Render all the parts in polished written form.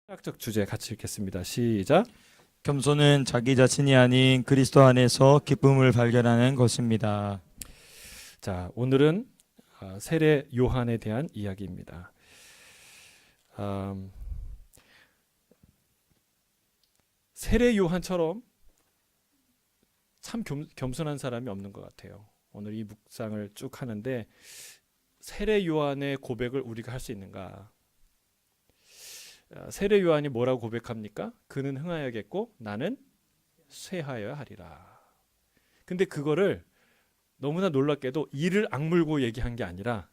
철학적 주제 같이 읽겠습니다. 시작. 겸손은 자기 자신이 아닌 그리스도 안에서 기쁨을 발견하는 것입니다. 자, 오늘은 세례 요한에 대한 이야기입니다. 세례 요한처럼 참 겸손한 사람이 없는 것 같아요. 오늘 이 묵상을 쭉 하는데 세례 요한의 고백을 우리가 할 수 있는가? 세례 요한이 뭐라고 고백합니까? 그는 흥하여야겠고 나는 쇠하여야 하리라. 근데 그거를 너무나 놀랍게도 이를 악물고 얘기한 게 아니라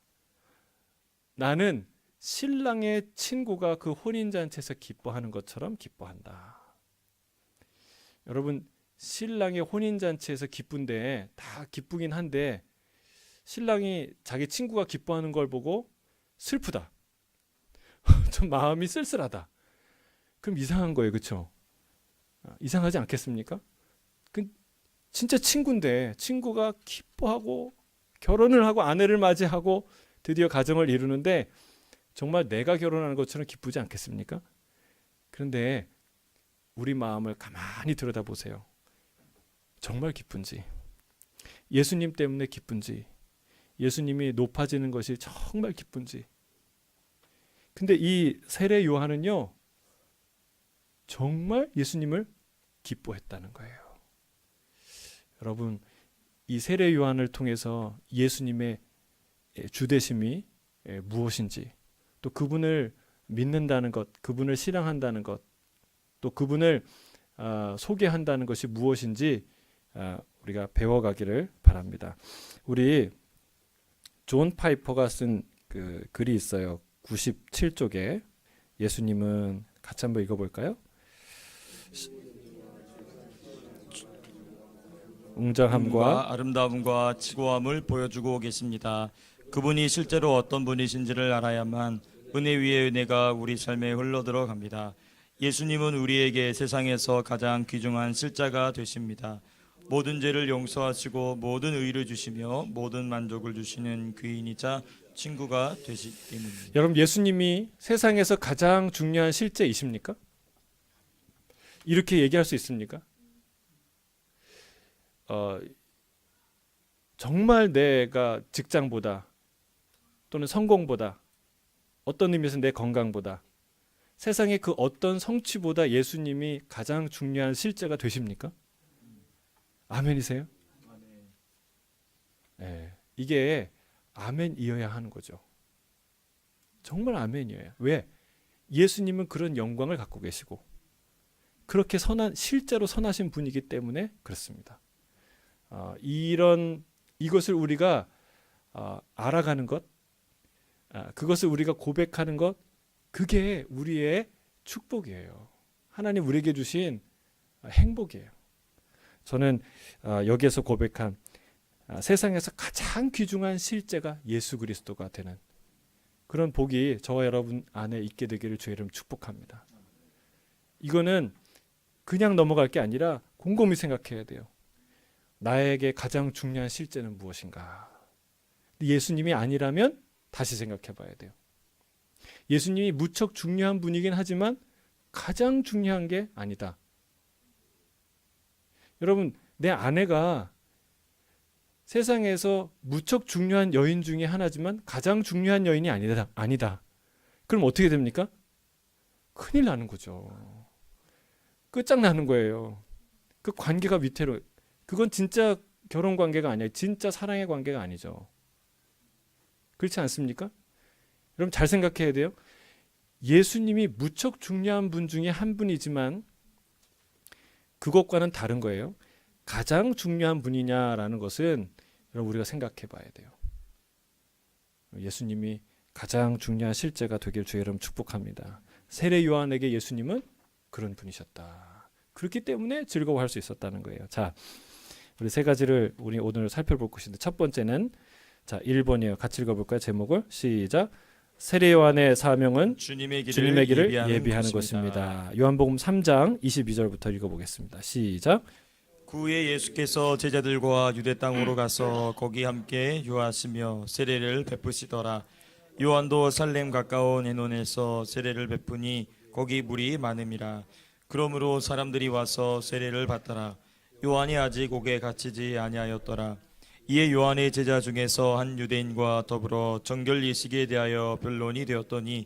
나는 신랑의 친구가 그 혼인잔치에서 기뻐하는 것처럼 기뻐한다. 여러분, 신랑의 혼인잔치에서 기쁜데 다 기쁘긴 한데 신랑이 자기 친구가 기뻐하는 걸 보고 슬프다. 좀 마음이 쓸쓸하다. 그럼 이상한 거예요. 그렇죠? 이상하지 않겠습니까? 진짜 친구인데 친구가 기뻐하고 결혼을 하고 아내를 맞이하고 드디어 가정을 이루는데 정말 내가 결혼하는 것처럼 기쁘지 않겠습니까? 그런데 우리 마음을 가만히 들여다보세요. 정말 기쁜지, 예수님 때문에 기쁜지, 예수님이 높아지는 것이 정말 기쁜지. 근데 이 세례 요한은요, 정말 예수님을 기뻐했다는 거예요. 여러분, 이 세례 요한을 통해서 예수님의 주되심이 무엇인지, 또 그분을 믿는다는 것, 그분을 신앙한다는 것, 또 그분을 소개한다는 것이 무엇인지 우리가 배워가기를 바랍니다. 우리 존 파이퍼가 쓴 그 글이 있어요. 97쪽에 예수님은 같이 한번 읽어볼까요? 웅장함과 아름다움과 치고함을 보여주고 계십니다. 그분이 실제로 어떤 분이신지를 알아야만 은혜 위에 은혜가 우리 삶에 흘러들어갑니다. 예수님은 우리에게 세상에서 가장 귀중한 실자가 되십니다. 모든 죄를 용서하시고 모든 의를 주시며 모든 만족을 주시는 귀인이자 친구가 되시기 때문입니다. 여러분, 예수님이 세상에서 가장 중요한 실제이십니까? 이렇게 얘기할 수 있습니까? 정말 내가 직장보다 또는 성공보다 어떤 의미에서 내 건강보다 세상의 그 어떤 성취보다 예수님이 가장 중요한 실제가 되십니까? 아멘이세요? 네, 이게 아멘이어야 하는 거죠. 정말 아멘이에요. 왜? 예수님은 그런 영광을 갖고 계시고 그렇게 실제로 선하신 분이기 때문에 그렇습니다. 이것을 우리가 알아가는 것, 그것을 우리가 고백하는 것, 그게 우리의 축복이에요. 하나님 우리에게 주신 행복이에요. 저는 여기에서 고백한 세상에서 가장 귀중한 실제가 예수 그리스도가 되는 그런 복이 저와 여러분 안에 있게 되기를 주의 이름 축복합니다. 이거는 그냥 넘어갈 게 아니라 곰곰이 생각해야 돼요. 나에게 가장 중요한 실제는 무엇인가? 예수님이 아니라면 다시 생각해 봐야 돼요. 예수님이 무척 중요한 분이긴 하지만 가장 중요한 게 아니다. 여러분, 내 아내가 세상에서 무척 중요한 여인 중에 하나지만 가장 중요한 여인이 아니다. 그럼 어떻게 됩니까? 큰일 나는 거죠. 끝장나는 거예요. 그 관계가 위태로, 그건 진짜 결혼 관계가 아니에요. 진짜 사랑의 관계가 아니죠. 그렇지 않습니까? 여러분 잘 생각해야 돼요. 예수님이 무척 중요한 분 중에 한 분이지만 그것과는 다른 거예요. 가장 중요한 분이냐라는 것은 여러분 우리가 생각해 봐야 돼요. 예수님이 가장 중요한 실제가 되길 주의 이름 축복합니다. 세례 요한에게 예수님은 그런 분이셨다. 그렇기 때문에 즐거워할 수 있었다는 거예요. 자, 우리 세 가지를 우리 오늘 살펴볼 것인데 첫 번째는 자 1번이에요. 같이 읽어볼까요? 제목을 시작. 세례 요한의 사명은 주님의 길을 예비하는 것입니다. 요한복음 3장 22절부터 읽어보겠습니다. 시작. 그 후에 예수께서 제자들과 유대 땅으로 가서 거기 함께 유하시며 세례를 베푸시더라. 요한도 살렘 가까운 에논에서 세례를 베푸니 거기 물이 많음이라. 그러므로 사람들이 와서 세례를 받더라. 요한이 아직 옥에 갇히지 아니하였더라. 이에 요한의 제자 중에서 한 유대인과 더불어 정결 예식에 대하여 변론이 되었더니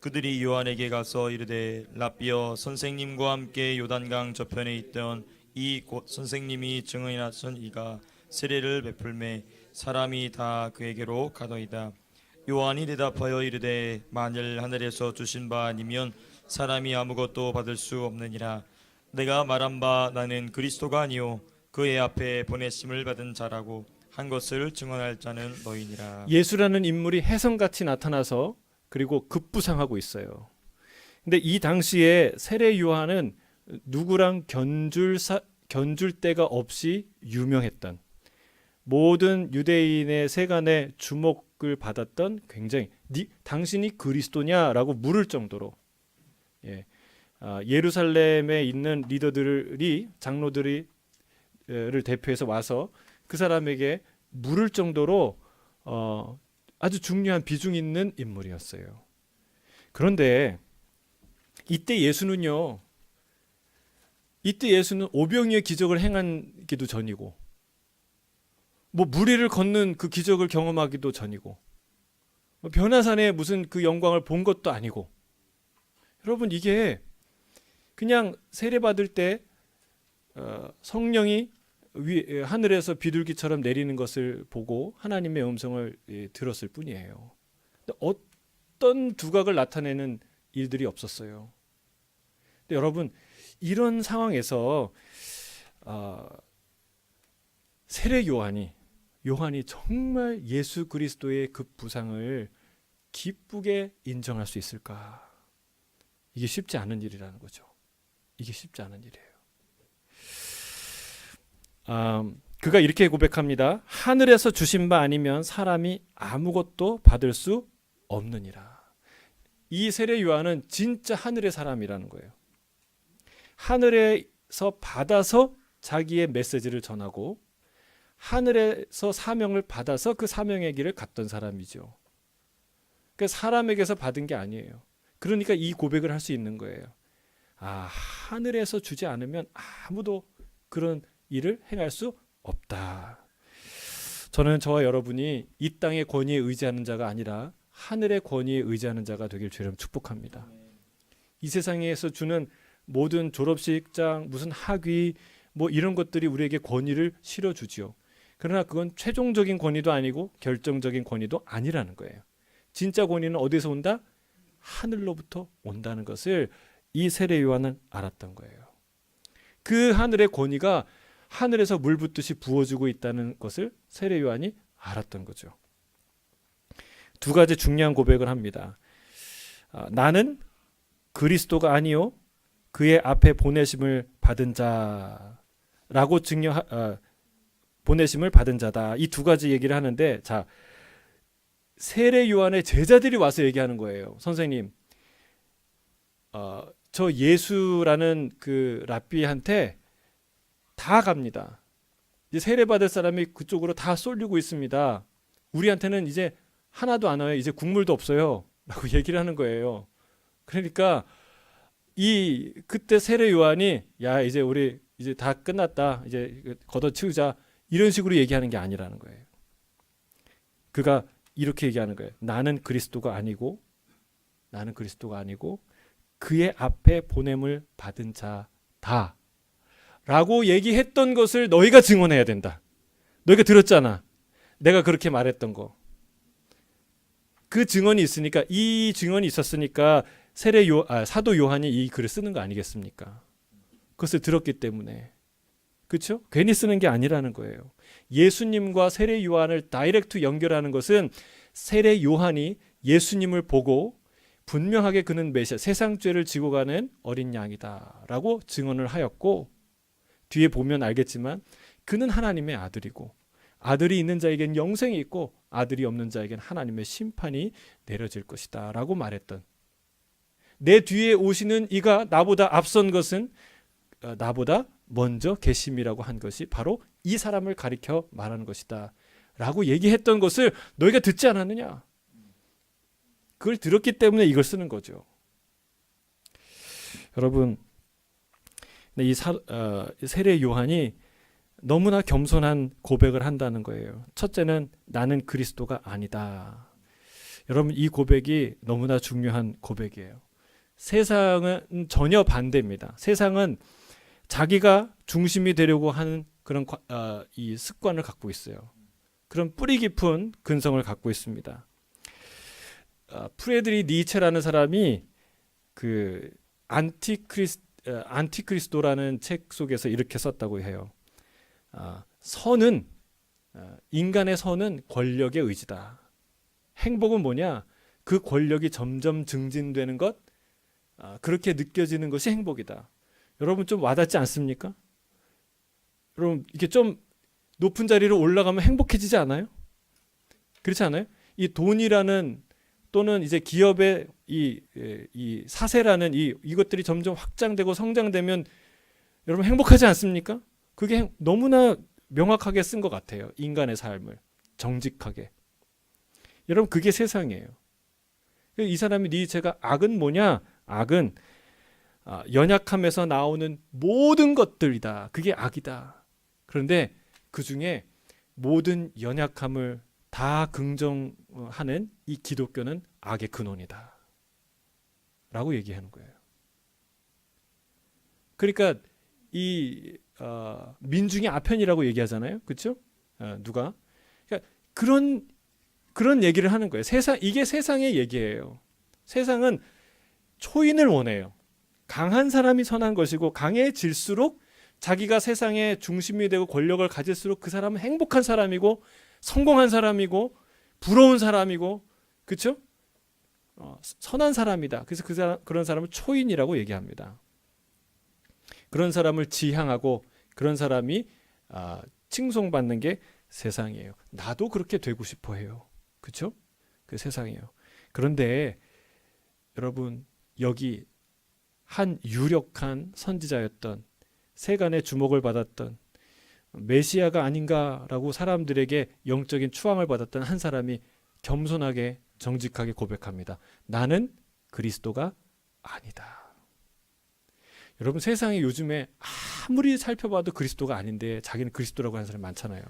그들이 요한에게 가서 이르되 랍비여, 선생님과 함께 요단강 저편에 있던 이 곧 선생님이 증언하신 이가 세례를 베풀매 사람이 다 그에게로 가더이다. 요한이 대답하여 이르되 만일 하늘에서 주신 바 아니면 사람이 아무것도 받을 수 없느니라. 내가 말한 바 나는 그리스도가 아니요 그의 앞에 보내심을 받은 자라고 한 것을 증언할 자는 너희니라. 예수라는 인물이 혜성같이 나타나서 그리고 급부상하고 있어요. 근데 이 당시에 세례 요한은 누구랑 견줄 데가 없이 유명했던, 모든 유대인의 세간의 주목을 받았던, 굉장히 당신이 그리스도냐라고 물을 정도로 예루살렘에 있는 리더들이, 장로들을 대표해서 와서 그 사람에게 물을 정도로 아주 중요한 비중 있는 인물이었어요. 그런데 이때 예수는 오병이의 기적을 행하기도 전이고, 뭐 무리를 걷는 그 기적을 경험하기도 전이고, 변화산에 무슨 그 영광을 본 것도 아니고, 여러분 이게 그냥 세례 받을 때 성령이 하늘에서 비둘기처럼 내리는 것을 보고 하나님의 음성을 들었을 뿐이에요. 어떤 두각을 나타내는 일들이 없었어요. 근데 여러분, 이런 상황에서 세례 요한이 정말 예수 그리스도의 그 부상을 기쁘게 인정할 수 있을까? 이게 쉽지 않은 일이라는 거죠. 이게 쉽지 않은 일이에요. 그가 이렇게 고백합니다. 하늘에서 주신 바 아니면 사람이 아무것도 받을 수 없느니라. 이 세례 요한은 진짜 하늘의 사람이라는 거예요. 하늘에서 받아서 자기의 메시지를 전하고 하늘에서 사명을 받아서 그 사명의 길을 갔던 사람이죠. 그러니까 사람에게서 받은 게 아니에요. 그러니까 이 고백을 할 수 있는 거예요. 하늘에서 주지 않으면 아무도 그런 일을 행할 수 없다. 저는 저와 여러분이 이 땅의 권위에 의지하는 자가 아니라 하늘의 권위에 의지하는 자가 되길 주님 축복합니다. 이 세상에서 주는 모든 졸업식장, 무슨 학위, 뭐 이런 것들이 우리에게 권위를 실어주지요. 그러나 그건 최종적인 권위도 아니고 결정적인 권위도 아니라는 거예요. 진짜 권위는 어디서 온다? 하늘로부터 온다는 것을 이 세례 요한은 알았던 거예요. 그 하늘의 권위가 하늘에서 물 붓듯이 부어주고 있다는 것을 세례 요한이 알았던 거죠. 두 가지 중요한 고백을 합니다. 나는 그리스도가 아니요 그의 앞에 보내심을 받은 자라고 보내심을 받은 자다. 이 두 가지 얘기를 하는데, 자, 세례 요한의 제자들이 와서 얘기하는 거예요. 선생님, 저 예수라는 그 랍비한테 다 갑니다. 이제 세례 받을 사람이 그쪽으로 다 쏠리고 있습니다. 우리한테는 이제 하나도 안 와요. 이제 국물도 없어요. 라고 얘기를 하는 거예요. 그러니까 그때 세례 요한이 이제 우리 이제 다 끝났다. 이제 걷어치우자. 이런 식으로 얘기하는 게 아니라는 거예요. 그가 이렇게 얘기하는 거예요. 나는 그리스도가 아니고 그의 앞에 보냄을 받은 자다. 라고 얘기했던 것을 너희가 증언해야 된다. 너희가 들었잖아. 내가 그렇게 말했던 거. 그 증언이 있으니까, 이 증언이 있었으니까 사도 요한이 이 글을 쓰는 거 아니겠습니까? 그것을 들었기 때문에. 그렇죠? 괜히 쓰는 게 아니라는 거예요. 예수님과 세례 요한을 다이렉트 연결하는 것은 세례 요한이 예수님을 보고 분명하게 그는 메시아, 세상 죄를 지고 가는 어린 양이다라고 증언을 하였고, 뒤에 보면 알겠지만 그는 하나님의 아들이고 아들이 있는 자에겐 영생이 있고 아들이 없는 자에겐 하나님의 심판이 내려질 것이다 라고 말했던, 내 뒤에 오시는 이가 나보다 앞선 것은 나보다 먼저 계심이라고 한 것이 바로 이 사람을 가리켜 말하는 것이다 라고 얘기했던 것을 너희가 듣지 않았느냐. 그걸 들었기 때문에 이걸 쓰는 거죠. 여러분, 이 세례 요한이 너무나 겸손한 고백을 한다는 거예요. 첫째는 나는 그리스도가 아니다. 여러분, 이 고백이 너무나 중요한 고백이에요. 세상은 전혀 반대입니다. 세상은 자기가 중심이 되려고 하는 그런 이 습관을 갖고 있어요. 그런 뿌리 깊은 근성을 갖고 있습니다. 프레드리 니체라는 사람이 그 안티크리스도라는 책 속에서 이렇게 썼다고 해요. 선은 인간의 선은 권력의 의지다. 행복은 뭐냐? 그 권력이 점점 증진되는 것, 그렇게 느껴지는 것이 행복이다. 여러분 좀 와닿지 않습니까? 여러분 이게 좀 높은 자리로 올라가면 행복해지지 않아요? 그렇지 않아요? 이 돈이라는 또는 이제 기업의 이 사세라는 이것들이 점점 확장되고 성장되면 여러분 행복하지 않습니까? 그게 너무나 명확하게 쓴 것 같아요. 인간의 삶을 정직하게. 여러분 그게 세상이에요. 이 사람이 니체가 악은 뭐냐? 악은 연약함에서 나오는 모든 것들이다. 그게 악이다. 그런데 그 중에 모든 연약함을 다 긍정하는 이 기독교는 악의 근원이다. 라고 얘기하는 거예요. 그러니까 이 민중의 아편이라고 얘기하잖아요. 그렇죠? 누가? 그러니까 그런 얘기를 하는 거예요. 이게 세상의 얘기예요. 세상은 초인을 원해요. 강한 사람이 선한 것이고 강해질수록 자기가 세상의 중심이 되고 권력을 가질수록 그 사람은 행복한 사람이고 성공한 사람이고 부러운 사람이고 그렇죠? 선한 사람이다. 그래서 그런 사람을 초인이라고 얘기합니다. 그런 사람을 지향하고 그런 사람이 칭송받는 게 세상이에요. 나도 그렇게 되고 싶어 해요. 그렇죠? 그 세상이에요. 그런데 여러분 여기 한 유력한 선지자였던 세간의 주목을 받았던 메시아가 아닌가라고 사람들에게 영적인 추앙을 받았던 한 사람이 겸손하게 정직하게 고백합니다. 나는 그리스도가 아니다. 여러분 세상에 요즘에 아무리 살펴봐도 그리스도가 아닌데 자기는 그리스도라고 하는 사람이 많잖아요.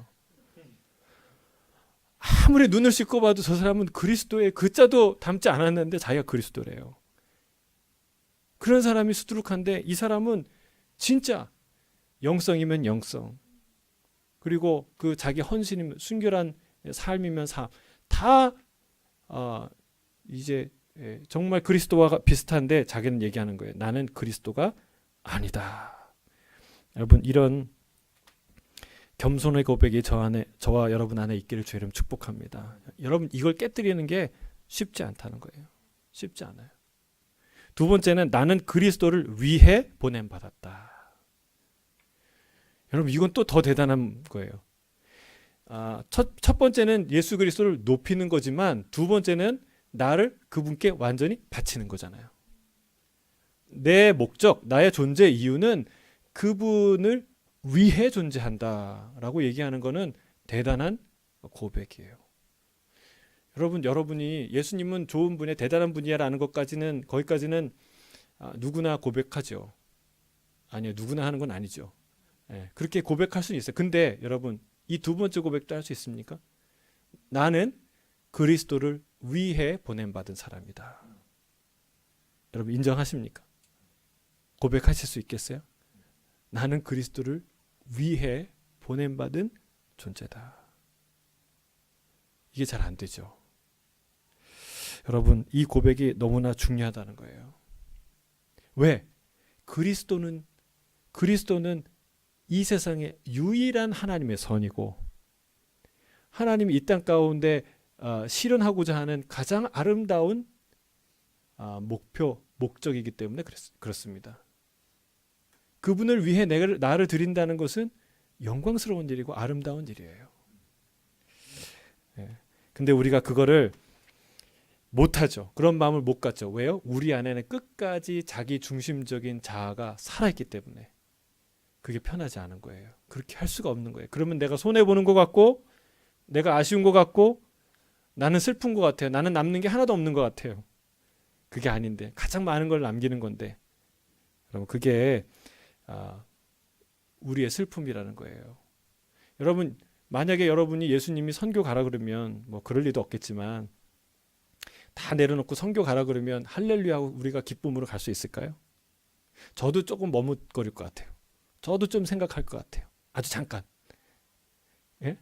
아무리 눈을 씻고 봐도 저 사람은 그리스도의 글자도 담지 않았는데 자기가 그리스도래요. 그런 사람이 수두룩한데 이 사람은 진짜 영성이면 영성 그리고 그 자기 헌신이면 순결한 삶이면 삶 다 이제 정말 그리스도와 비슷한데 자기는 얘기하는 거예요. 나는 그리스도가 아니다. 여러분 이런 겸손의 고백이 저와 여러분 안에 있기를 주의 이름 축복합니다. 여러분 이걸 깨뜨리는 게 쉽지 않다는 거예요. 쉽지 않아요. 두 번째는 나는 그리스도를 위해 보냄받았다. 여러분 이건 또 더 대단한 거예요. 첫 번째는 예수 그리스도를 높이는 거지만 두 번째는 나를 그분께 완전히 바치는 거잖아요. 내 목적, 나의 존재 이유는 그분을 위해 존재한다라고 얘기하는 거는 대단한 고백이에요. 여러분이 예수님은 좋은 분이야, 대단한 분이야라는 것까지는 거기까지는 누구나 고백하죠. 아니요, 누구나 하는 건 아니죠. 그렇게 고백할 수는 있어요. 근데 여러분 이 두 번째 고백도 할 수 있습니까? 나는 그리스도를 위해 보냄받은 사람이다. 여러분 인정하십니까? 고백하실 수 있겠어요? 나는 그리스도를 위해 보냄받은 존재다. 이게 잘 안 되죠. 여러분 이 고백이 너무나 중요하다는 거예요. 왜? 그리스도는 이 세상의 유일한 하나님의 선이고 하나님이 이 땅 가운데 실현하고자 하는 가장 아름다운 목적이기 때문에 그렇습니다. 그분을 위해 나를 드린다는 것은 영광스러운 일이고 아름다운 일이에요. 근데 우리가 그거를 못하죠. 그런 마음을 못 갖죠. 왜요? 우리 안에는 끝까지 자기 중심적인 자아가 살아있기 때문에 그게 편하지 않은 거예요. 그렇게 할 수가 없는 거예요. 그러면 내가 손해보는 것 같고 내가 아쉬운 것 같고 나는 슬픈 것 같아요. 나는 남는 게 하나도 없는 것 같아요. 그게 아닌데 가장 많은 걸 남기는 건데 여러분 그게 우리의 슬픔이라는 거예요. 여러분 만약에 여러분이 예수님이 선교 가라 그러면 뭐 그럴 리도 없겠지만 다 내려놓고 선교 가라 그러면 할렐루야 하고 우리가 기쁨으로 갈 수 있을까요? 저도 조금 머뭇거릴 것 같아요. 저도 좀 생각할 것 같아요. 아주 잠깐. 예?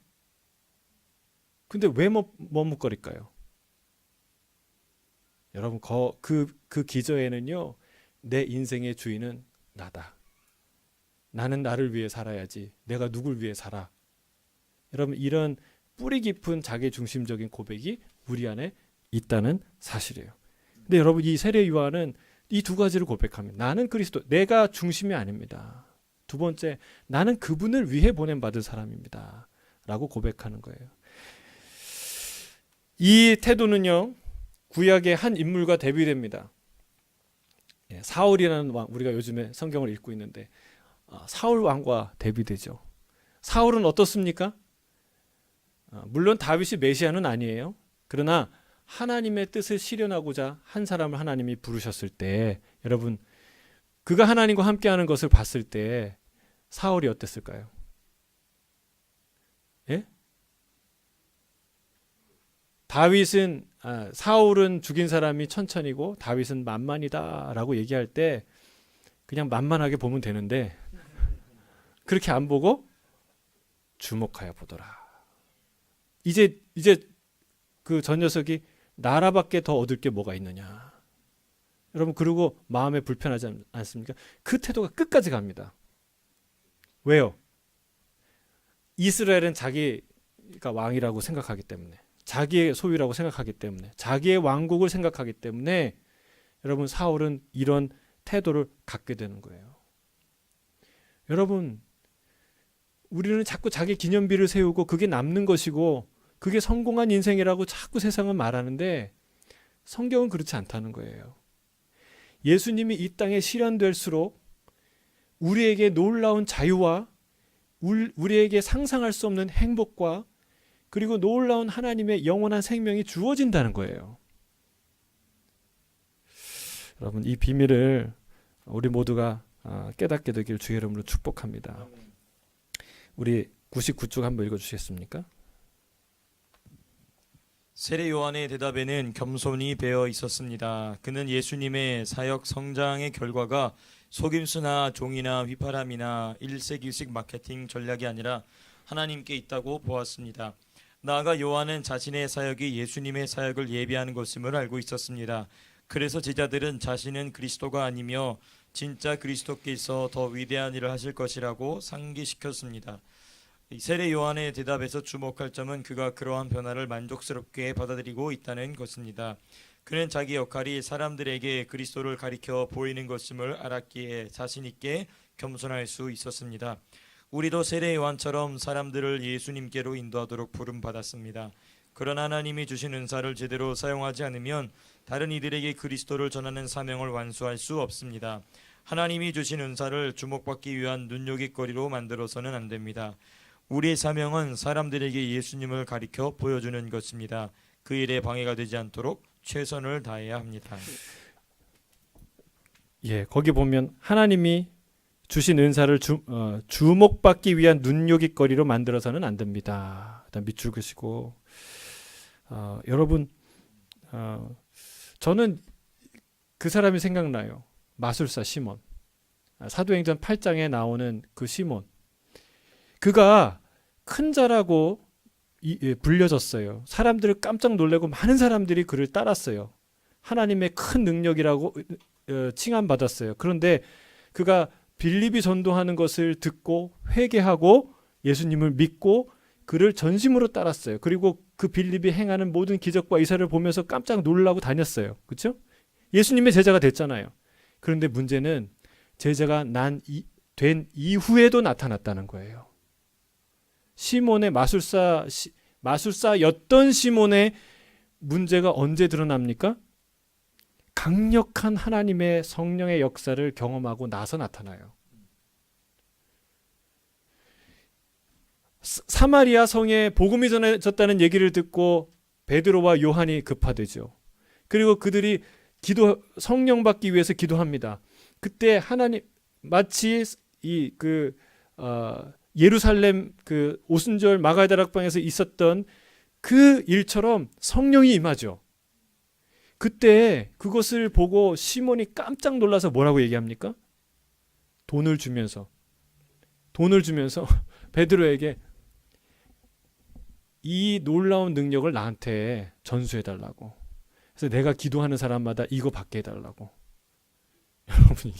근데 왜 머뭇거릴까요? 여러분 그 기저에는요, 내 인생의 주인은 나다. 나는 나를 위해 살아야지. 내가 누굴 위해 살아. 여러분 이런 뿌리 깊은 자기 중심적인 고백이 우리 안에 있다는 사실이에요. 근데 여러분 이 세례 요한은 이 두 가지를 고백합니다. 나는 그리스도, 내가 중심이 아닙니다. 두 번째, 나는 그분을 위해 보냄받은 사람입니다. 라고 고백하는 거예요. 이 태도는요, 구약의 한 인물과 대비됩니다. 사울이라는 왕, 우리가 요즘에 성경을 읽고 있는데 사울 왕과 대비되죠. 사울은 어떻습니까? 물론 다윗이 메시아는 아니에요. 그러나 하나님의 뜻을 실현하고자 한 사람을 하나님이 부르셨을 때, 여러분 그가 하나님과 함께하는 것을 봤을 때 사울이 어땠을까요? 예? 사울은 죽인 사람이 천천히고 다윗은 만만이다라고 얘기할 때 그냥 만만하게 보면 되는데 그렇게 안 보고 주목하여 보더라. 이제 그 전 녀석이 나라밖에 더 얻을 게 뭐가 있느냐. 여러분 그리고 마음에 불편하지 않습니까? 그 태도가 끝까지 갑니다. 왜요? 이스라엘은 자기가 왕이라고 생각하기 때문에, 자기의 소유라고 생각하기 때문에, 자기의 왕국을 생각하기 때문에 여러분 사울은 이런 태도를 갖게 되는 거예요. 여러분 우리는 자꾸 자기 기념비를 세우고 그게 남는 것이고 그게 성공한 인생이라고 자꾸 세상은 말하는데 성경은 그렇지 않다는 거예요. 예수님이 이 땅에 실현될수록 우리에게 놀라운 자유와 우리에게 상상할 수 없는 행복과 그리고 놀라운 하나님의 영원한 생명이 주어진다는 거예요. 여러분 이 비밀을 우리 모두가 깨닫게 되길 주의 이름으로 축복합니다. 우리 99쪽 한번 읽어주시겠습니까? 세례 요한의 대답에는 겸손이 배어 있었습니다. 그는 예수님의 사역 성장의 결과가 속임수나 종이나 휘파람이나 일색이식 마케팅 전략이 아니라 하나님께 있다고 보았습니다. 나아가 요한은 자신의 사역이 예수님의 사역을 예비하는 것임을 알고 있었습니다. 그래서 제자들은 자신은 그리스도가 아니며 진짜 그리스도께서 더 위대한 일을 하실 것이라고 상기시켰습니다. 세례 요한의 대답에서 주목할 점은 그가 그러한 변화를 만족스럽게 받아들이고 있다는 것입니다. 그는 자기 역할이 사람들에게 그리스도를 가리켜 보이는 것임을 알았기에 자신 있게 겸손할 수 있었습니다. 우리도 세례 요한처럼 사람들을 예수님께로 인도하도록 부름받았습니다. 그러나 하나님이 주신 은사를 제대로 사용하지 않으면 다른 이들에게 그리스도를 전하는 사명을 완수할 수 없습니다. 하나님이 주신 은사를 주목받기 위한 눈요깃거리로 만들어서는 안 됩니다. 우리의 사명은 사람들에게 예수님을 가리켜 보여주는 것입니다. 그 일에 방해가 되지 않도록 최선을 다해야 합니다. 예, 거기 보면 하나님이 주신 은사를 주목받기 위한 눈요깃거리로 만들어서는 안 됩니다. 일단 밑줄 그시고 여러분 저는 그 사람이 생각나요. 마술사 시몬. 사도행전 8장에 나오는 그 시몬. 그가 큰 자라고 불려졌어요. 사람들을 깜짝 놀래고 많은 사람들이 그를 따랐어요. 하나님의 큰 능력이라고 칭함받았어요. 그런데 그가 빌립이 전도하는 것을 듣고 회개하고 예수님을 믿고 그를 전심으로 따랐어요. 그리고 그 빌립이 행하는 모든 기적과 이사를 보면서 깜짝 놀라고 다녔어요. 그렇죠? 예수님의 제자가 됐잖아요. 그런데 문제는 제자가 된 이후에도 나타났다는 거예요. 시몬의 마술사였던 시몬의 문제가 언제 드러납니까? 강력한 하나님의 성령의 역사를 경험하고 나서 나타나요. 사마리아 성에 복음이 전해졌다는 얘기를 듣고 베드로와 요한이 급파되죠. 그리고 그들이 성령 받기 위해서 기도합니다. 그때 하나님 마치 예루살렘 그 오순절 마가의 다락방에서 있었던 그 일처럼 성령이 임하죠. 그때 그것을 보고 시몬이 깜짝 놀라서 뭐라고 얘기합니까? 돈을 주면서 베드로에게 이 놀라운 능력을 나한테 전수해달라고. 그래서 내가 기도하는 사람마다 이거 받게 해달라고. 여러분,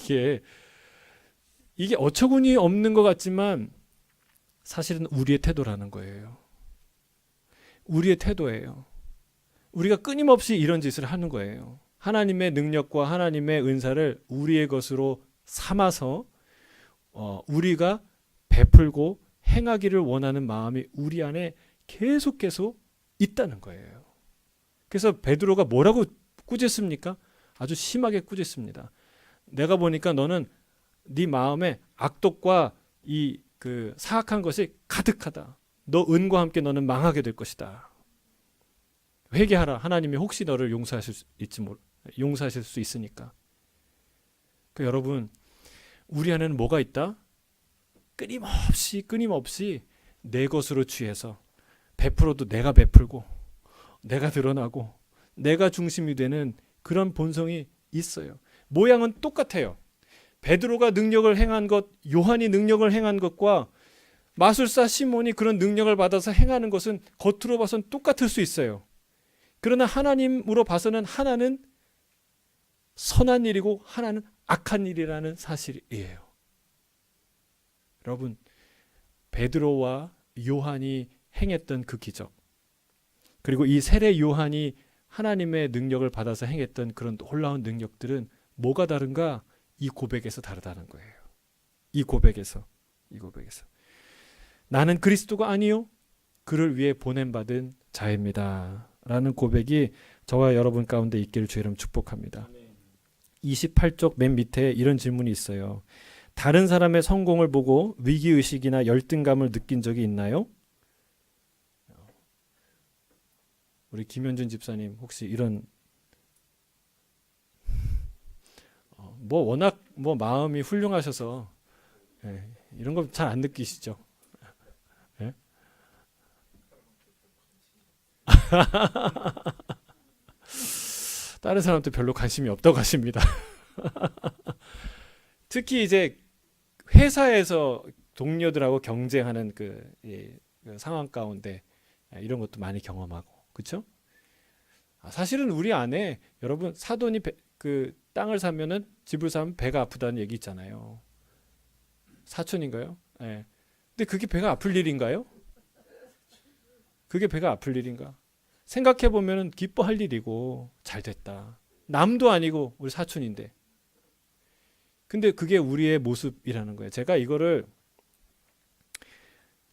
이게 어처구니 없는 것 같지만 사실은 우리의 태도라는 거예요. 우리의 태도예요. 우리가 끊임없이 이런 짓을 하는 거예요. 하나님의 능력과 하나님의 은사를 우리의 것으로 삼아서 우리가 베풀고 행하기를 원하는 마음이 우리 안에 계속 있다는 거예요. 그래서 베드로가 뭐라고 꾸짖습니까? 아주 심하게 꾸짖습니다. 내가 보니까 너는 네 마음에 악독과 그 사악한 것이 가득하다. 너 은과 함께 너는 망하게 될 것이다. 회개하라. 하나님이 혹시 너를 용서하실 수 있으니까. 그러니까 여러분, 우리 안에는 뭐가 있다? 끊임없이 내 것으로 취해서 베풀어도 내가 베풀고 내가 드러나고 내가 중심이 되는 그런 본성이 있어요. 모양은 똑같아요. 베드로가 능력을 행한 것, 요한이 능력을 행한 것과 마술사 시몬이 그런 능력을 받아서 행하는 것은 겉으로 봐서는 똑같을 수 있어요. 그러나 하나님으로 봐서는 하나는 선한 일이고 하나는 악한 일이라는 사실이에요. 여러분, 베드로와 요한이 행했던 그 기적, 그리고 이 세례 요한이 하나님의 능력을 받아서 행했던 그런 놀라운 능력들은 뭐가 다른가? 이 고백에서 다르다는 거예요. 이 고백에서 나는 그리스도가 아니요 그를 위해 보냄받은 자입니다 라는 고백이 저와 여러분 가운데 있기를 주의 이름 축복합니다. 28쪽 맨 밑에 이런 질문이 있어요. 다른 사람의 성공을 보고 위기의식이나 열등감을 느낀 적이 있나요? 우리 김현준 집사님 혹시 이런 워낙 마음이 훌륭하셔서 이런 거 잘 안 느끼시죠? 예? 다른 사람도 별로 관심이 없다고 하십니다. 특히 이제 회사에서 동료들하고 경쟁하는 그 상황 가운데 이런 것도 많이 경험하고, 그렇죠? 사실은 우리 안에 여러분 사돈이 그 땅을 사면은 집을 사면 배가 아프다는 얘기 있잖아요. 사촌인가요? 예. 근데 그게 배가 아플 일인가요? 그게 배가 아플 일인가? 생각해 보면은 기뻐할 일이고 잘 됐다. 남도 아니고 우리 사촌인데. 근데 그게 우리의 모습이라는 거예요. 제가 이거를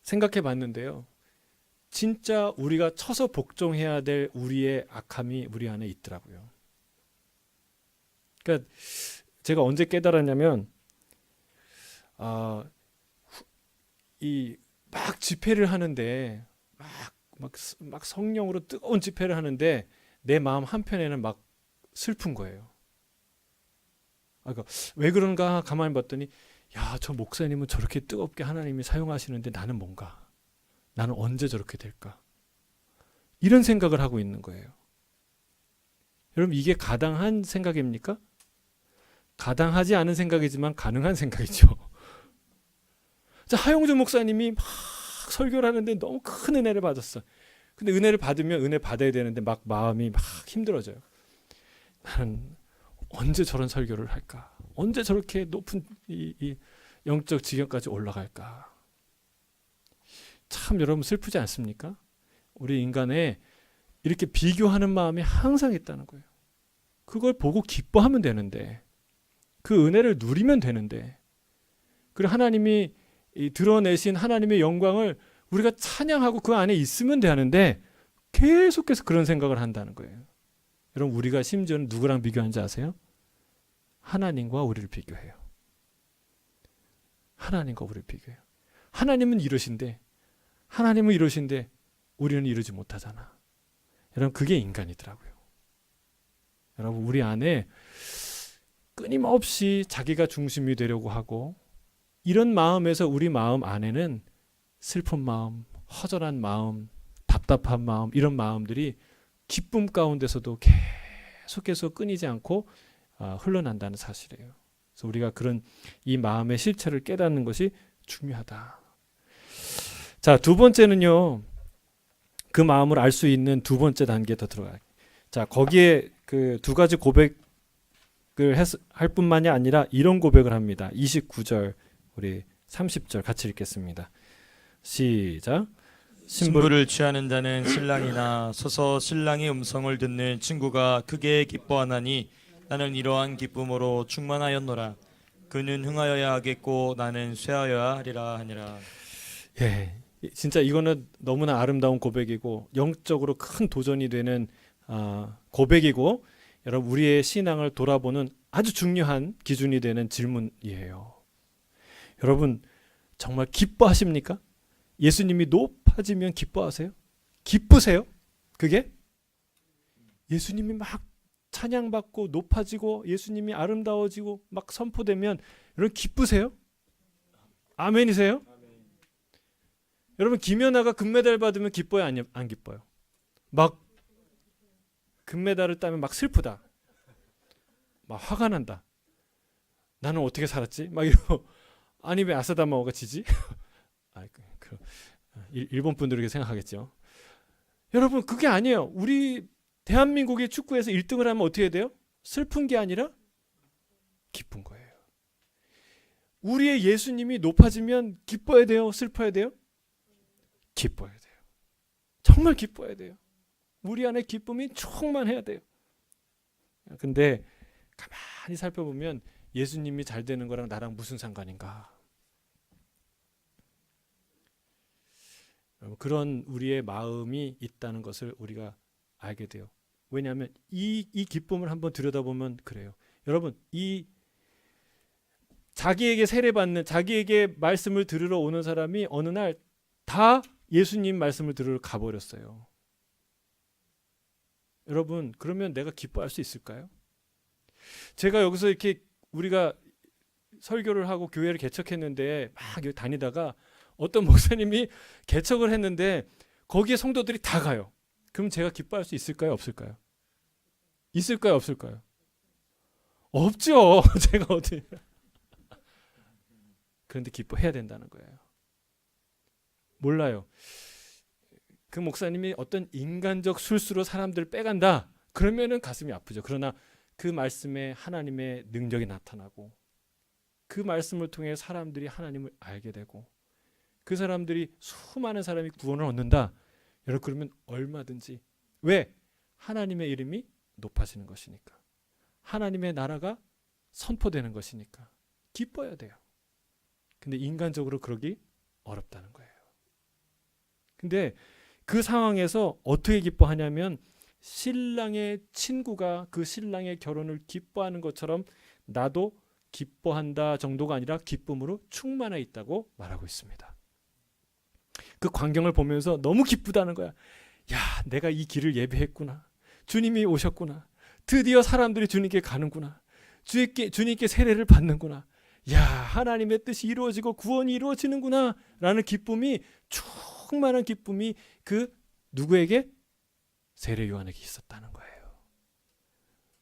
생각해 봤는데요. 진짜 우리가 쳐서 복종해야 될 우리의 악함이 우리 안에 있더라고요. 그러니까 제가 언제 깨달았냐면 막 집회를 하는데 막 성령으로 뜨거운 집회를 하는데 내 마음 한편에는 막 슬픈 거예요. 그러니까 왜 그런가 가만히 봤더니 저 목사님은 저렇게 뜨겁게 하나님이 사용하시는데 나는 뭔가? 나는 언제 저렇게 될까? 이런 생각을 하고 있는 거예요. 여러분, 이게 가당한 생각입니까? 가당하지 않은 생각이지만 가능한 생각이죠. 자, 하용준 목사님이 막 설교를 하는데 너무 큰 은혜를 받았어. 근데 은혜를 받으면 은혜 받아야 되는데 막 마음이 막 힘들어져요. 나는 언제 저런 설교를 할까? 언제 저렇게 높은 이 영적 지경까지 올라갈까? 참 여러분 슬프지 않습니까? 우리 인간에 이렇게 비교하는 마음이 항상 있다는 거예요. 그걸 보고 기뻐하면 되는데, 그 은혜를 누리면 되는데, 그리고 하나님이 드러내신 하나님의 영광을 우리가 찬양하고 그 안에 있으면 되는데 계속해서 그런 생각을 한다는 거예요. 여러분, 우리가 심지어는 누구랑 비교하는지 아세요? 하나님과 우리를 비교해요. 하나님과 우리를 비교해요. 하나님은 이러신데 우리는 이러지 못하잖아. 여러분, 그게 인간이더라고요. 여러분, 우리 안에 끊임없이 자기가 중심이 되려고 하고, 이런 마음에서 우리 마음 안에는 슬픈 마음, 허전한 마음, 답답한 마음, 이런 마음들이 기쁨 가운데서도 계속해서 끊이지 않고 흘러난다는 사실이에요. 그래서 우리가 그런 이 마음의 실체를 깨닫는 것이 중요하다. 자, 두 번째는요. 그 마음을 알 수 있는 두 번째 단계에 더 들어가요. 자, 거기에 그 두 가지 고백을 할 뿐만이 아니라 이런 고백을 합니다. 29절, 우리 30절 같이 읽겠습니다. 시작. 신부를 취하는 자는 신랑이나 서서 신랑의 음성을 듣는 친구가 크게 기뻐하나니 나는 이러한 기쁨으로 충만하였노라. 그는 흥하여야 하겠고 나는 쇠하여야 하리라 하니라. 예, 진짜 이거는 너무나 아름다운 고백이고 영적으로 큰 도전이 되는 고백이고, 여러분 우리의 신앙을 돌아보는 아주 중요한 기준이 되는 질문이에요. 여러분 정말 기뻐하십니까? 예수님이 높아지면 기뻐하세요? 기쁘세요? 그게? 예수님이 막 찬양받고 높아지고 예수님이 아름다워지고 막 선포되면 여러분 기쁘세요? 아멘이세요? 여러분 김연아가 금메달 받으면 기뻐요? 안 기뻐요? 막 금메달을 따면 막 슬프다, 막 화가 난다, 나는 어떻게 살았지? 막 이러고 아니 왜 아사다마오가 지지? 일본 분들이 그렇게 생각하겠죠. 여러분 그게 아니에요. 우리 대한민국이 축구에서 1등을 하면 어떻게 돼요? 슬픈 게 아니라 기쁜 거예요. 우리의 예수님이 높아지면 기뻐야 돼요? 슬퍼야 돼요? 기뻐야 돼요. 정말 기뻐야 돼요. 우리 안에 기쁨이 충만해야 돼요. 근데 가만히 살펴보면 예수님이 잘 되는 거랑 나랑 무슨 상관인가? 그런 우리의 마음이 있다는 것을 우리가 알게 돼요. 왜냐하면 이 기쁨을 한번 들여다보면 그래요. 여러분 이 자기에게 세례받는, 자기에게 말씀을 들으러 오는 사람이 어느 날 다 예수님 말씀을 들으러 가버렸어요. 여러분 그러면 내가 기뻐할 수 있을까요? 제가 여기서 이렇게 우리가 설교를 하고 교회를 개척했는데 막 여기 다니다가 어떤 목사님이 개척을 했는데 거기에 성도들이 다 가요. 그럼 제가 기뻐할 수 있을까요? 없을까요? 있을까요? 없을까요? 없죠. 제가 어떻게. 그런데 기뻐해야 된다는 거예요. 몰라요. 그 목사님이 어떤 인간적 술수로 사람들을 빼간다. 그러면은 가슴이 아프죠. 그러나 그 말씀에 하나님의 능력이 나타나고 그 말씀을 통해 사람들이 하나님을 알게 되고 그 사람들이 수많은 사람이 구원을 얻는다. 여러분 그러면 얼마든지, 왜? 하나님의 이름이 높아지는 것이니까. 하나님의 나라가 선포되는 것이니까 기뻐야 돼요. 근데 인간적으로 그러기 어렵다는 거예요. 근데 그 상황에서 어떻게 기뻐하냐면 신랑의 친구가 그 신랑의 결혼을 기뻐하는 것처럼 나도 기뻐한다 정도가 아니라 기쁨으로 충만해 있다고 말하고 있습니다. 그 광경을 보면서 너무 기쁘다는 거야. 야, 내가 이 길을 예배했구나. 주님이 오셨구나. 드디어 사람들이 주님께 가는구나. 주님께 세례를 받는구나. 야, 하나님의 뜻이 이루어지고 구원이 이루어지는구나 라는 기쁨이, 충만한 기쁨이 그 누구에게? 세례 요한에게 있었다는 거예요.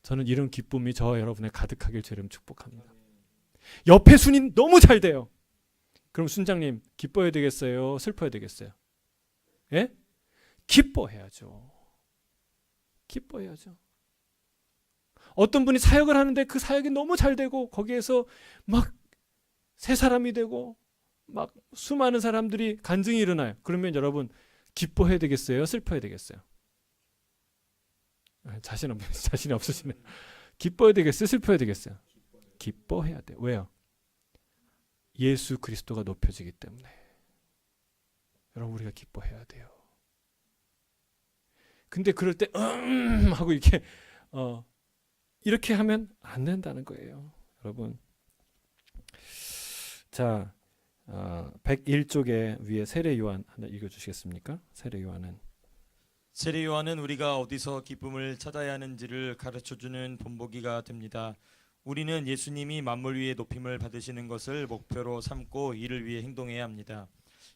저는 이런 기쁨이 저와 여러분의 가득하길 주님 축복합니다. 옆에 순이 너무 잘 돼요. 그럼 순장님 기뻐해야 되겠어요? 슬퍼해야 되겠어요? 예? 기뻐해야죠. 기뻐해야죠. 어떤 분이 사역을 하는데 그 사역이 너무 잘 되고 거기에서 막 새 사람이 되고 막 수많은 사람들이 간증이 일어나요. 그러면 여러분 기뻐해야 되겠어요? 슬퍼해야 되겠어요? 자신이 없으시네. 기뻐해야 되겠어요? 슬퍼해야 되겠어요? 기뻐해야 돼요. 왜요? 예수 그리스도가 높여지기 때문에. 여러분 우리가 기뻐해야 돼요. 근데 그럴 때 하고 이렇게 하면 안 된다는 거예요. 여러분. 자, 101쪽에 위에 세례 요한 하나 읽어주시겠습니까? 세례 요한은 세례 요한은 우리가 어디서 기쁨을 찾아야 하는지를 가르쳐주는 본보기가 됩니다. 우리는 예수님이 만물 위에 높임을 받으시는 것을 목표로 삼고 이를 위해 행동해야 합니다.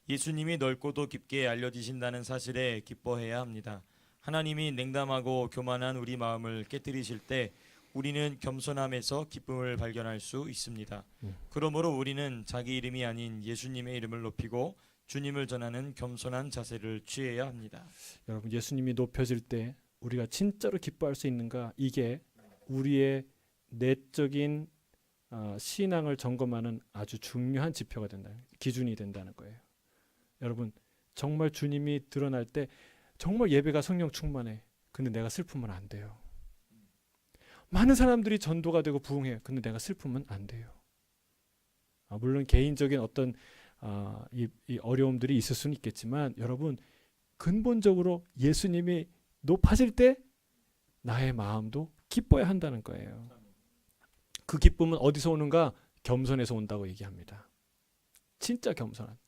예수님이 넓고도 깊게 알려지신다는 사실에 기뻐해야 합니다. 하나님이 냉담하고 교만한 우리 마음을 깨뜨리실 때 우리는 겸손함에서 기쁨을 발견할 수 있습니다. 그러므로 우리는 자기 이름이 아닌 예수님의 이름을 높이고 주님을 전하는 겸손한 자세를 취해야 합니다. 여러분, 예수님이 높여질 때 우리가 진짜로 기뻐할 수 있는가, 이게 우리의 내적인 신앙을 점검하는 아주 중요한 지표가 된다, 기준이 된다는 거예요. 여러분, 정말 주님이 드러날 때 정말 예배가 성령 충만해. 근데 내가 슬프면 안 돼요. 많은 사람들이 전도가 되고 부흥해요. 근데 내가 슬프면 안 돼요. 물론 개인적인 어떤 이 어려움들이 있을 수는 있겠지만, 여러분, 근본적으로 예수님이 높아질 때 나의 마음도 기뻐야 한다는 거예요. 그 기쁨은 어디서 오는가? 겸손에서 온다고 얘기합니다. 진짜 겸손한.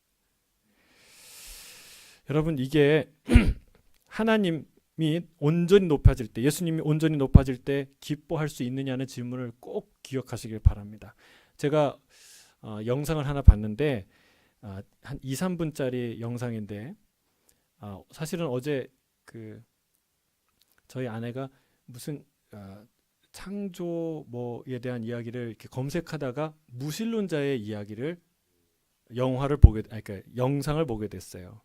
여러분, 이게 하나님이 온전히 높아질 때, 예수님이 온전히 높아질 때 기뻐할 수 있느냐는 질문을 꼭 기억하시길 바랍니다. 제가 영상을 하나 봤는데 한 2, 3분짜리 영상인데 사실은 어제 저희 아내가 무슨 창조 뭐에 대한 이야기를 이렇게 검색하다가 무신론자의 이야기를 그러니까 영상을 보게 됐어요.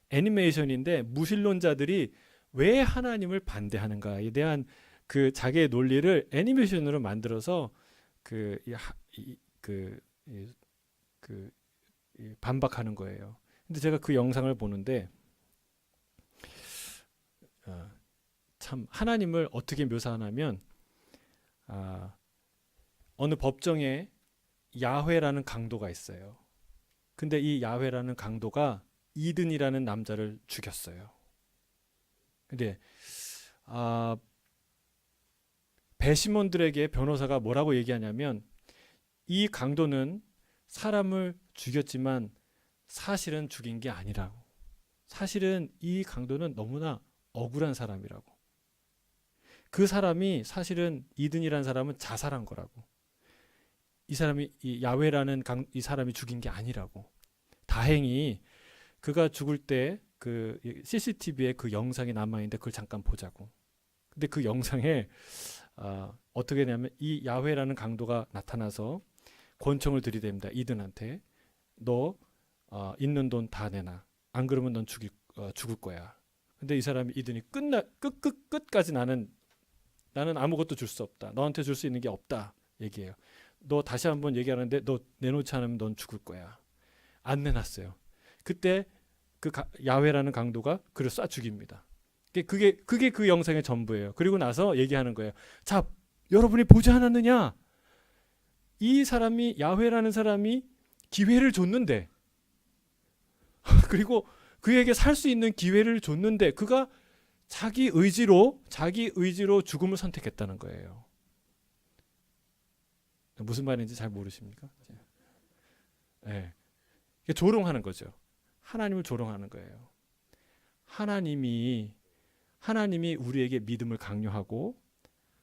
애니메이션인데 무신론자들이 왜 하나님을 반대하는가에 대한 그 자기의 논리를 애니메이션으로 만들어서 반박하는 거예요. 근데 제가 그 영상을 보는데 참 하나님을 어떻게 묘사하냐면 어느 법정에 야훼라는 강도가 있어요. 근데 이 야훼라는 강도가 이든이라는 남자를 죽였어요. 근데 배심원들에게 변호사가 뭐라고 얘기하냐면, 이 강도는 사람을 죽였지만 사실은 죽인 게 아니라고. 사실은 이 강도는 너무나 억울한 사람이라고. 그 사람이 사실은 이든이라는 사람은 자살한 거라고. 이 야훼라는 이 사람이 죽인 게 아니라고. 다행히 그가 죽을 때 그 CCTV에 그 영상이 남아있는데 그걸 잠깐 보자고. 근데 그 영상에 어떻게 되냐면, 이 야훼라는 강도가 나타나서 권총을 들이댑니다. 이든한테. 너 있는 돈 다 내놔. 안 그러면 넌 죽을 거야. 근데 이 사람이, 이든이 끝까지 나는 아무것도 줄 수 없다. 너한테 줄 수 있는 게 없다. 얘기해요. 너 다시 한번 얘기하는데 너 내놓지 않으면 넌 죽을 거야. 안 내놨어요. 그때 야훼라는 강도가 그를 쏴 죽입니다. 그게 그 영상의 전부예요. 그리고 나서 얘기하는 거예요. 자, 여러분이 보지 않았느냐? 이 사람이, 야훼라는 사람이 기회를 줬는데 그리고 그에게 살 수 있는 기회를 줬는데 그가 자기 의지로 죽음을 선택했다는 거예요. 무슨 말인지 잘 모르십니까? 네. 조롱하는 거죠. 하나님을 조롱하는 거예요. 하나님이 우리에게 믿음을 강요하고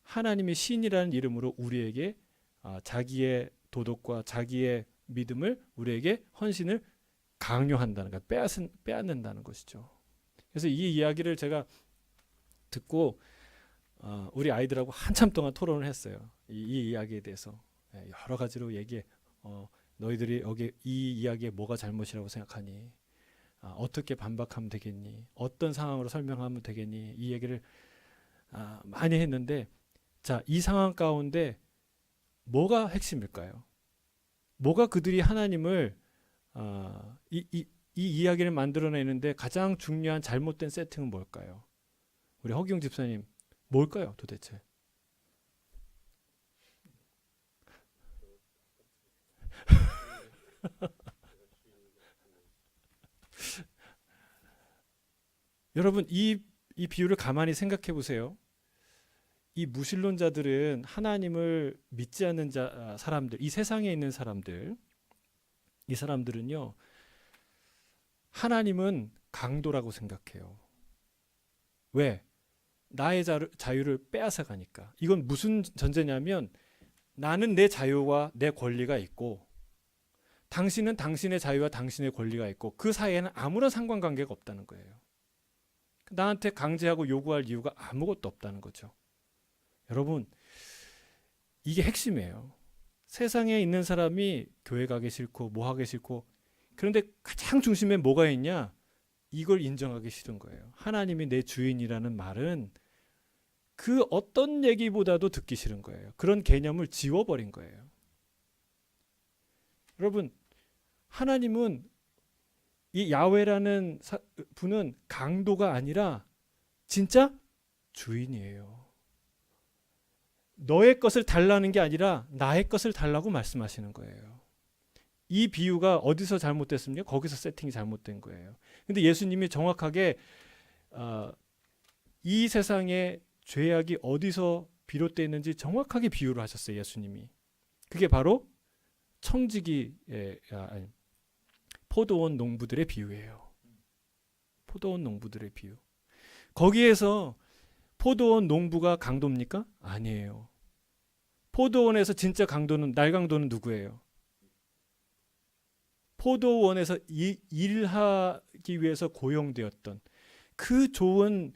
하나님의 신이라는 이름으로 우리에게 자기의 도덕과 자기의 믿음을, 우리에게 헌신을 강요한다는 것, 빼앗는다는 것이죠. 그래서 이 이야기를 제가 듣고 우리 아이들하고 한참 동안 토론을 했어요. 이 이야기에 대해서 여러 가지로 얘기해. 너희들이 여기 이 이야기에 뭐가 잘못이라고 생각하니? 어떻게 반박하면 되겠니? 어떤 상황으로 설명하면 되겠니? 이 얘기를 많이 했는데, 자, 이 상황 가운데 뭐가 핵심일까요? 뭐가 그들이 하나님을 이 이야기를 만들어내는데 가장 중요한 잘못된 세팅은 뭘까요? 우리 허기용 집사님, 뭘까요, 도대체? 여러분, 이 비유를 가만히 생각해 보세요. 이 무신론자들은 하나님을 믿지 않는 사람들, 이 세상에 있는 사람들, 이 사람들은요, 하나님은 강도라고 생각해요. 왜? 나의 자유를 빼앗아 가니까. 이건 무슨 전제냐면, 나는 내 자유와 내 권리가 있고 당신은 당신의 자유와 당신의 권리가 있고 그 사이에는 아무런 상관관계가 없다는 거예요. 나한테 강제하고 요구할 이유가 아무것도 없다는 거죠. 여러분, 이게 핵심이에요. 세상에 있는 사람이 교회 가기 싫고 뭐 하기 싫고, 그런데 가장 중심에 뭐가 있냐? 이걸 인정하기 싫은 거예요. 하나님이 내 주인이라는 말은 그 어떤 얘기보다도 듣기 싫은 거예요. 그런 개념을 지워버린 거예요. 여러분, 하나님은 이 야훼라는 분은 강도가 아니라 진짜 주인이에요. 너의 것을 달라는 게 아니라 나의 것을 달라고 말씀하시는 거예요. 이 비유가 어디서 잘못됐습니까? 거기서 세팅이 잘못된 거예요. 근데 예수님이 정확하게 이 세상의 죄악이 어디서 비롯되어 있는지 정확하게 비유를 하셨어요. 예수님이. 그게 바로 포도원 농부들의 비유예요. 포도원 농부들의 비유. 거기에서 포도원 농부가 강도입니까? 아니에요. 포도원에서 진짜 강도는, 날강도는 누구예요? 포도원에서 일하기 위해서 고용되었던 그 좋은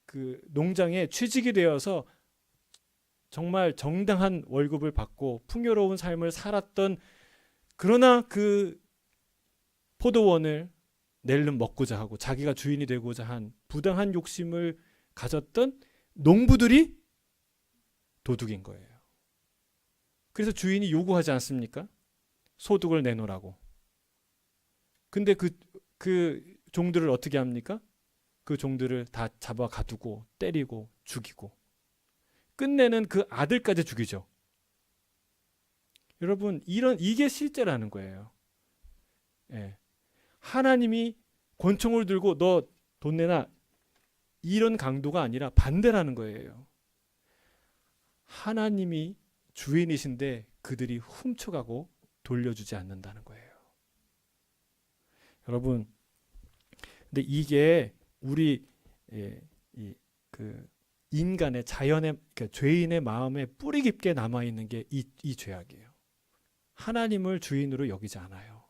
그 농장에 취직이 되어서 정말 정당한 월급을 받고 풍요로운 삶을 살았던, 그러나 그 포도원을 낼름 먹고자 하고 자기가 주인이 되고자 한 부당한 욕심을 가졌던 농부들이 도둑인 거예요. 그래서 주인이 요구하지 않습니까? 소득을 내놓으라고. 근데 그 종들을 어떻게 합니까? 그 종들을 다 잡아 가두고 때리고 죽이고 끝내는 그 아들까지 죽이죠. 여러분, 이게 실제라는 거예요. 예. 하나님이 권총을 들고 너 돈 내놔, 이런 강도가 아니라 반대라는 거예요. 하나님이 주인이신데 그들이 훔쳐가고 돌려주지 않는다는 거예요. 여러분, 근데 이게 우리 그 인간의 자연의, 그러니까 죄인의 마음에 뿌리 깊게 남아 있는 게 이 죄악이에요. 하나님을 주인으로 여기지 않아요.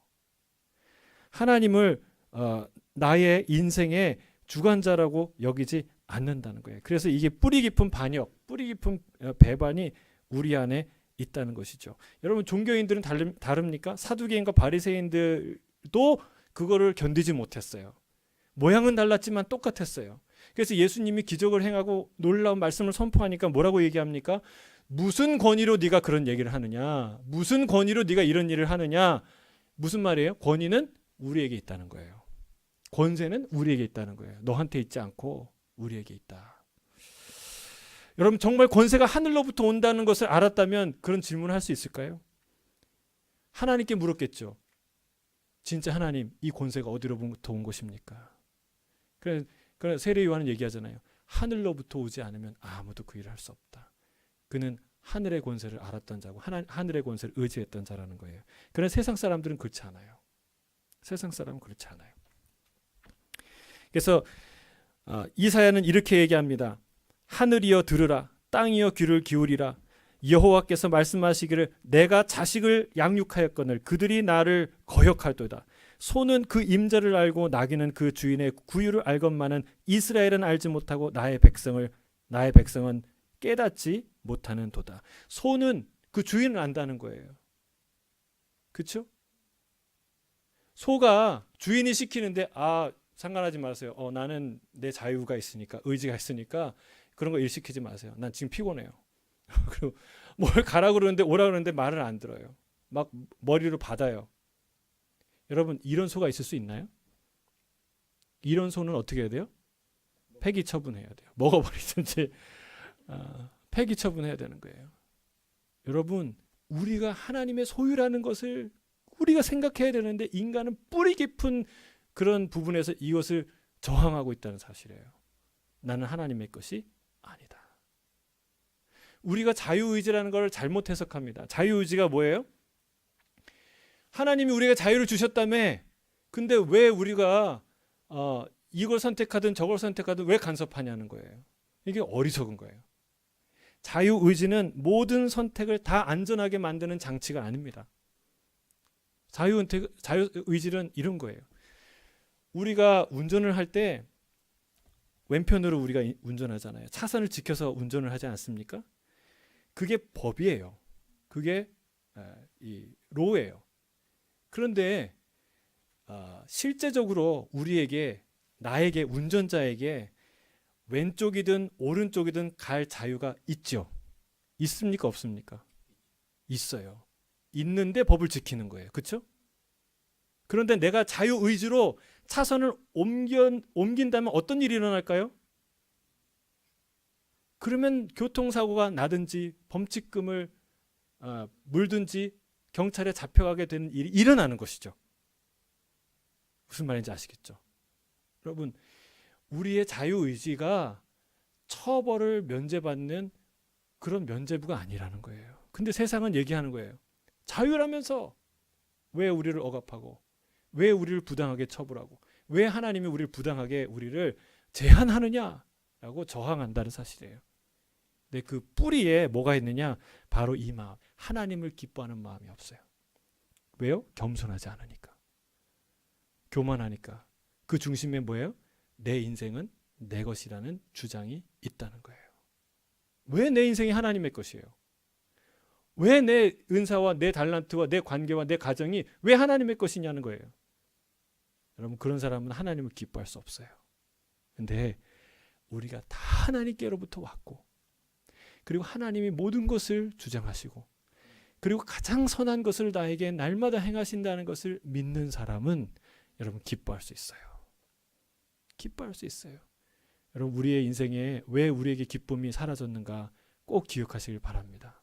하나님을 나의 인생의 주관자라고 여기지 않는다는 거예요. 그래서 이게 뿌리 깊은 반역, 뿌리 깊은 배반이 우리 안에 있다는 것이죠. 여러분, 종교인들은 다릅니까? 사두개인과 바리새인들도 그거를 견디지 못했어요. 모양은 달랐지만 똑같았어요. 그래서 예수님이 기적을 행하고 놀라운 말씀을 선포하니까 뭐라고 얘기합니까? 무슨 권위로 네가 그런 얘기를 하느냐? 무슨 권위로 네가 이런 일을 하느냐? 무슨 말이에요? 권위는 우리에게 있다는 거예요. 권세는 우리에게 있다는 거예요. 너한테 있지 않고 우리에게 있다. 여러분, 정말 권세가 하늘로부터 온다는 것을 알았다면 그런 질문을 할 수 있을까요? 하나님께 물었겠죠. 진짜 하나님, 이 권세가 어디로부터 온 것입니까? 그래서 세례 요한은 얘기하잖아요. 하늘로부터 오지 않으면 아무도 그 일을 할 수 없다. 그는 하늘의 권세를 알았던 자고 하늘의 권세를 의지했던 자라는 거예요. 그러나 세상 사람들은 그렇지 않아요. 세상 사람은 그렇지 않아요. 그래서 이사야는 이렇게 얘기합니다. 하늘이여 들으라, 땅이여 귀를 기울이라. 여호와께서 말씀하시기를 내가 자식을 양육하였거늘 그들이 나를 거역할도다. 소는 그 임자를 알고 나귀는 그 주인의 구유를 알건만은 이스라엘은 알지 못하고 나의 백성은 깨닫지 못하는 도다. 소는 그 주인을 안다는 거예요. 그렇죠? 소가 주인이 시키는데 상관하지 마세요. 나는 내 자유가 있으니까, 의지가 있으니까 그런 거 일 시키지 마세요. 난 지금 피곤해요. 그리고 뭘 가라 그러는데 오라 그러는데 말을 안 들어요. 막 머리로 받아요. 여러분, 이런 소가 있을 수 있나요? 이런 소는 어떻게 해야 돼요? 폐기 처분해야 돼요. 먹어버리든지 폐기 처분해야 되는 거예요. 여러분, 우리가 하나님의 소유라는 것을 우리가 생각해야 되는데 인간은 뿌리 깊은 그런 부분에서 이것을 저항하고 있다는 사실이에요. 나는 하나님의 것이 아니다. 우리가 자유의지라는 걸 잘못 해석합니다. 자유의지가 뭐예요? 하나님이 우리가 자유를 주셨다며, 근데 왜 우리가 이걸 선택하든 저걸 선택하든 왜 간섭하냐는 거예요. 이게 어리석은 거예요. 자유의지는 모든 선택을 다 안전하게 만드는 장치가 아닙니다. 자유의지는 이런 거예요. 우리가 운전을 할 때 왼편으로 우리가 운전하잖아요. 차선을 지켜서 운전을 하지 않습니까? 그게 법이에요. 그게 이 로예요. 그런데 실제적으로 나에게 운전자에게 왼쪽이든 오른쪽이든 갈 자유가 있죠. 있습니까? 없습니까? 있어요. 있는데 법을 지키는 거예요. 그렇죠? 그런데 내가 자유의지로 차선을 옮긴다면 어떤 일이 일어날까요? 그러면 교통사고가 나든지 범칙금을 물든지 경찰에 잡혀가게 되는 일이 일어나는 것이죠. 무슨 말인지 아시겠죠? 여러분, 우리의 자유의지가 처벌을 면제받는 그런 면제부가 아니라는 거예요. 근데 세상은 얘기하는 거예요. 자유라면서 왜 우리를 억압하고, 왜 우리를 부당하게 처벌하고, 왜 하나님이 우리를 제한하느냐라고 저항한다는 사실이에요. 근데 그 뿌리에 뭐가 있느냐? 바로 이 마음, 하나님을 기뻐하는 마음이 없어요. 왜요? 겸손하지 않으니까, 교만하니까. 그 중심에 뭐예요? 내 인생은 내 것이라는 주장이 있다는 거예요. 왜 내 인생이 하나님의 것이에요? 왜 내 은사와 내 달란트와 내 관계와 내 가정이 왜 하나님의 것이냐는 거예요. 여러분, 그런 사람은 하나님을 기뻐할 수 없어요. 근데 우리가 다 하나님께로부터 왔고, 그리고 하나님이 모든 것을 주장하시고, 그리고 가장 선한 것을 나에게 날마다 행하신다는 것을 믿는 사람은 여러분 기뻐할 수 있어요. 기뻐할 수 있어요. 여러분, 우리의 인생에 왜 우리에게 기쁨이 사라졌는가 꼭 기억하시길 바랍니다.